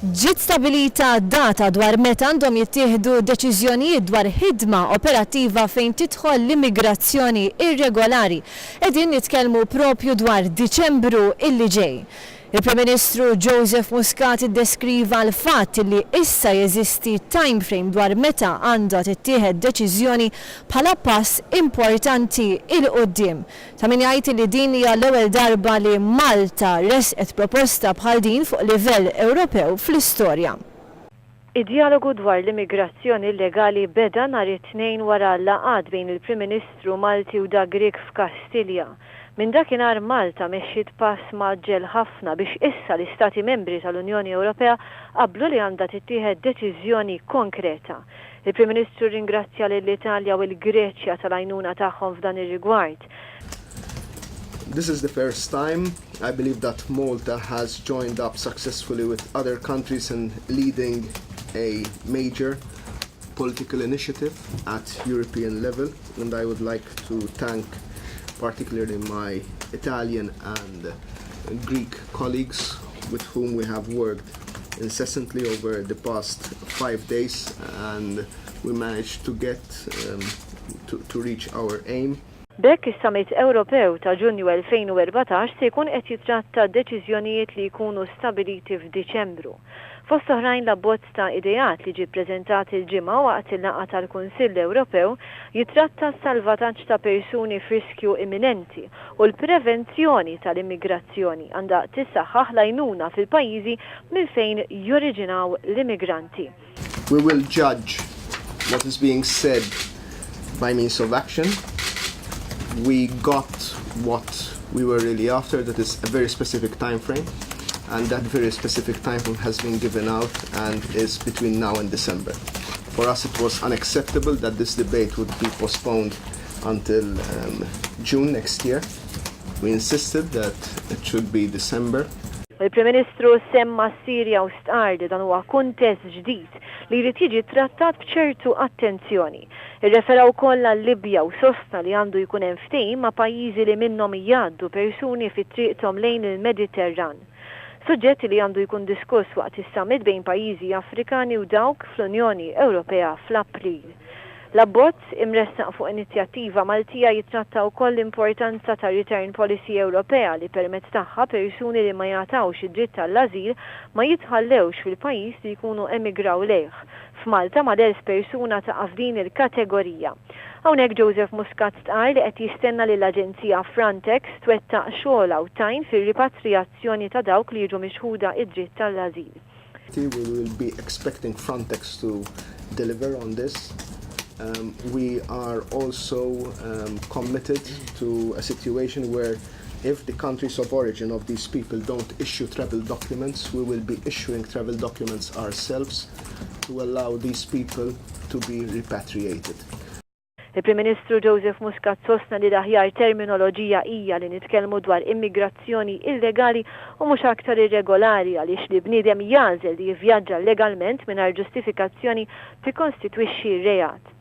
Ġiet stabilita data dwar meta għandhom jittieħdu deċiżjonijiet dwar ħidma operattiva fejn tidħol l-immigrazzjoni irregolari. Qegħdin nitkellmu propju dwar Diċembru illi ġej. Il-Prim Ministru Joseph Muscat iddeskriva l-fatt li issa jeżisti time frame dwar meta għandha tittieħed deċiżjoni bħala pass importanti il-qudiem. Ta' min jgħid li din hija l-ewwel darba li Malta resqet proposta bħal din fuq livell Ewropew fl-istorja. Id-dialogu dwar l-immigrazzjoni illegali beda nhar it-tnejn wara laqgħat bejn il-Prim Ministru Malti u dak Grieg f'Kastilja. Minn dakinhar Malta mexxiet pass maġġel ħafna biex issa l-Istati Membri tal-Unjoni Ewropea qablu li għandha tittieħed deċiżjoni konkreta. Il-Prim Ministru ringrazzja lill-Italja u l-Greċja tal-għajnuna tagħhom f'dan ir-rigward. This is the first time I believe that Malta has joined up successfully with other countries in leading a major political initiative at European level, and I would like to thank particularly my Italian and Greek colleagues with whom we have worked incessantly over the past 5 days, and we managed to get to reach our aim. Bekk is-Summit Ewropew ta' Ġunju 2014 se jkun qed jitratta deċiżjonijiet li jkunu stabiliti f'Diċembru. Fost oħrajn l-abbozz ta' ideat li ġie ppreżentat il-ġimgħa waqt il-laqgħa tal-Kunsill Ewropew jitratta s-salvataġġ ta' persuni f'riskju imminenti u l-prevenzjoni tal-immigrazzjoni għandha tissaħħaħ l-għajnuna fil-pajjiżi minn fejn joriġinaw l-immigranti. We will judge what is being said by means of action. We got what we were really after, that is a very specific time frame, and that very specific time frame has been given out and is between now and December. For us it was unacceptable that this debate would be postponed until June next year. We insisted that it should be December. Il-Prim Ministru semma Sirja u stqardi dan huwa kuntest ġdid li jrid jiġi trattat b'ċertu attenzjoni. Irrefera wkoll għal-Libja u sostna li għandu jkun hemm ftehim ma' pajjiżi li minnhom jgħaddu persuni fit-triqthom lejn il-Mediterran. Suġġetti li għandu jkun diskuss waqt is-summit bejn pajjiżi Afrikani u dawk fl-Unjoni Ewropea fl-April. L-abbozz imressaq fuq inizjattiva Maltija jitratta wkoll l-importanza ta' Return Policy Ewropea li permezz tagħha persuni li ma jagħtawx id-dritt tal-ażil ma jitħallewx fil-pajjiż li jkunu emigraw lejh. F'Malta ma dels persuna ta' f'din il-kategorija. Hawnhekk Joseph Muscat stqar li qed jistenna li l-Aġenzija Frontex twettaq xogħol tajn fir-ripatrijazzjoni ta' dawk li jiġu mixħuda id-dritt tal-ażil. We will be expecting Frontex to deliver on this. We are also committed to a situation where if the countries of origin of these people don't issue travel documents, we will be issuing travel documents ourselves to allow these people to be repatriated. Il-Prim Ministru Joseph Muscat sostna li l-aħjar terminoloġija hija li nitkellmu dwar immigrazzjoni illegali u mhux aktar irregolari għaliex li bniedem jażel li jivvjaġġa legalment mingħajr ġustifikazzjoni tikkonstitwixxi reat.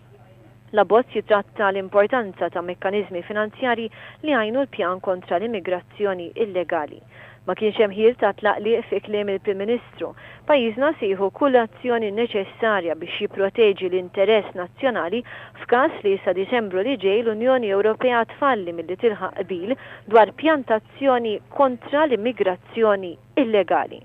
L-abbozz jitratta l-importanza ta' mekkaniżmi finanzjari li għajnu l-pjan kontra l-immigrazzjoni illegali. Ma kienx hemm ħiel ta' tlaqliq fi kliem il-Prim Ministru. Pajjiżna sieħu kull azzjoni neċessarja biex jipproteġi l-interess nazzjonali f'każ li sa Diċembru li ġej l-Unjoni Ewropea tfalli milli tilħaq qbil dwar pjantazzjoni kontra l-immigrazzjoni illegali.